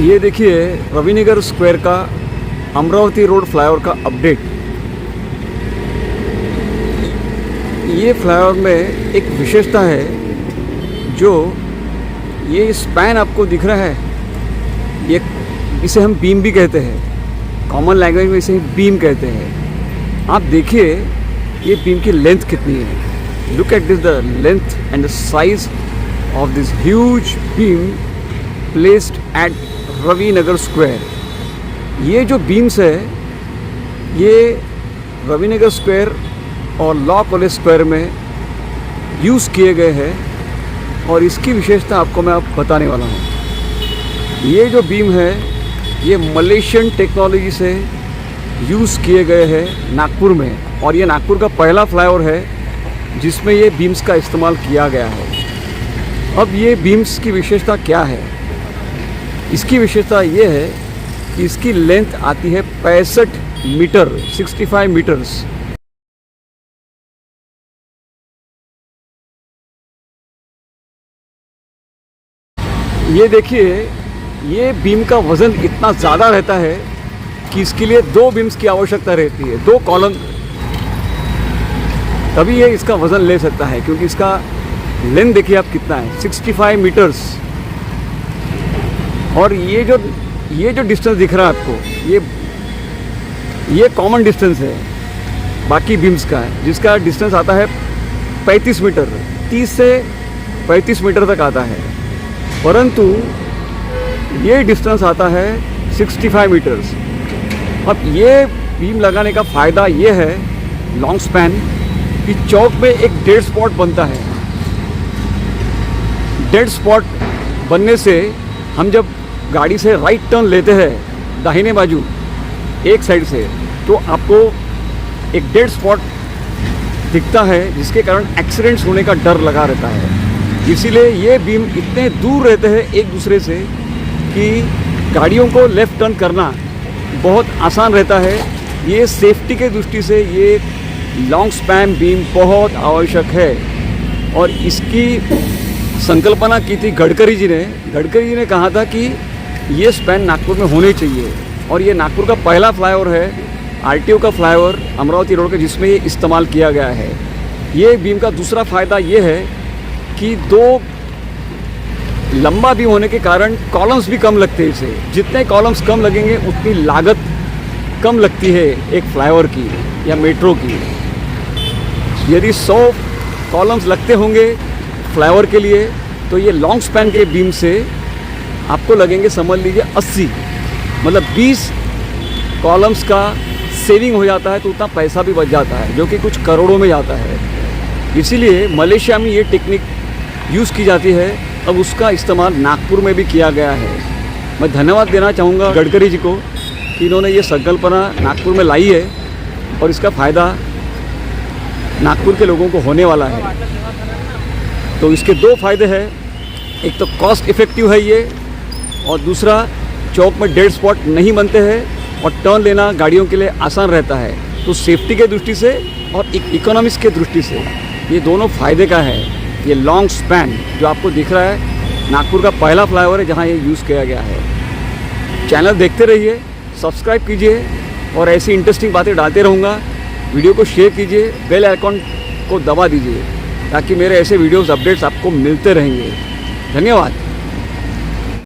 ये देखिए रविनगर स्क्वायर का अमरावती रोड फ्लाईओवर का अपडेट। ये फ्लाईओवर में एक विशेषता है, जो ये स्पैन आपको दिख रहा है, ये इसे हम बीम भी कहते हैं, कॉमन लैंग्वेज में इसे बीम कहते हैं। आप देखिए ये बीम की लेंथ कितनी है। Look at this, the length and the size of this huge beam placed at Ravi Nagar square. ये जो बीम्स है ये रविनगर स्क्वायर और लॉ कॉलेज स्क्वायर में यूज़ किए गए हैं और इसकी विशेषता आपको मैं अब बताने वाला हूँ। ये जो बीम है ये मलेशियन टेक्नोलॉजी से यूज़ किए गए हैं नागपुर में, और ये नागपुर का पहला फ्लाईओवर है जिसमें ये बीम्स का इस्तेमाल किया गया है। अब ये बीम्स की विशेषता क्या है? इसकी विशेषता ये है कि इसकी लेंथ आती है 65 मीटर, 65 मीटर्स। ये देखिए ये बीम का वज़न इतना ज़्यादा रहता है कि इसके लिए 2 बीम्स की आवश्यकता रहती है, 2 कॉलम, तभी ये इसका वज़न ले सकता है, क्योंकि इसका लेंथ देखिए आप कितना है, 65 मीटर्स। और ये जो डिस्टेंस दिख रहा है आपको, ये कॉमन डिस्टेंस है बाकी बीम्स का है, जिसका डिस्टेंस आता है 35 मीटर, 30 से 35 मीटर तक आता है, परंतु ये डिस्टेंस आता है 65 मीटर्स। अब ये बीम लगाने का फ़ायदा ये है लॉन्ग स्पैन कि चौक में एक डेड स्पॉट बनता है। डेड स्पॉट बनने से हम जब गाड़ी से राइट टर्न लेते हैं दाहिने बाजू एक साइड से, तो आपको एक डेड स्पॉट दिखता है, जिसके कारण एक्सीडेंट्स होने का डर लगा रहता है। इसीलिए ये बीम इतने दूर रहते हैं एक दूसरे से कि गाड़ियों को लेफ़्ट टर्न करना बहुत आसान रहता है। ये सेफ्टी के दृष्टि से ये लॉन्ग स्पैन बीम बहुत आवश्यक है, और इसकी संकल्पना की थी गडकरी जी ने कहा था कि ये स्पैन नागपुर में होने चाहिए, और ये नागपुर का पहला फ्लाईओवर है, आरटीओ का फ्लाईओवर अमरावती रोड का, जिसमें ये इस्तेमाल किया गया है। ये बीम का दूसरा फ़ायदा ये है कि 2 लंबा बीम होने के कारण कॉलम्स भी कम लगते हैं इसे। जितने कॉलम्स कम लगेंगे उतनी लागत कम लगती है एक फ्लाईओवर की या मेट्रो की। यदि 100 कॉलम्स लगते होंगे फ्लाईओवर के लिए, तो ये लॉन्ग स्पैन के बीम से आपको लगेंगे, समझ लीजिए 80, मतलब 20 कॉलम्स का सेविंग हो जाता है, तो उतना पैसा भी बच जाता है, जो कि कुछ करोड़ों में जाता है। इसीलिए मलेशिया में ये टेक्निक यूज़ की जाती है, अब उसका इस्तेमाल नागपुर में भी किया गया है। मैं धन्यवाद देना चाहूँगा गडकरी जी को कि इन्होंने ये संकल्पना नागपुर में लाई है, और इसका फ़ायदा नागपुर के लोगों को होने वाला है। तो इसके 2 फ़ायदे हैं, एक तो कॉस्ट इफ़ेक्टिव है ये, और दूसरा चौक में डेड स्पॉट नहीं बनते हैं और टर्न लेना गाड़ियों के लिए आसान रहता है। तो सेफ्टी के दृष्टि से और इकोनॉमिक्स के दृष्टि से ये दोनों फ़ायदे का है। ये लॉन्ग स्पैन जो आपको दिख रहा है नागपुर का पहला फ्लाईओवर है जहाँ ये यूज़ किया गया है। चैनल देखते रहिए, सब्सक्राइब कीजिए, और ऐसी इंटरेस्टिंग बातें डालते रहूँगा। वीडियो को शेयर कीजिए, बेल आइकॉन को दबा दीजिए, ताकि मेरे ऐसे वीडियोस अपडेट्स आपको मिलते रहेंगे। धन्यवाद।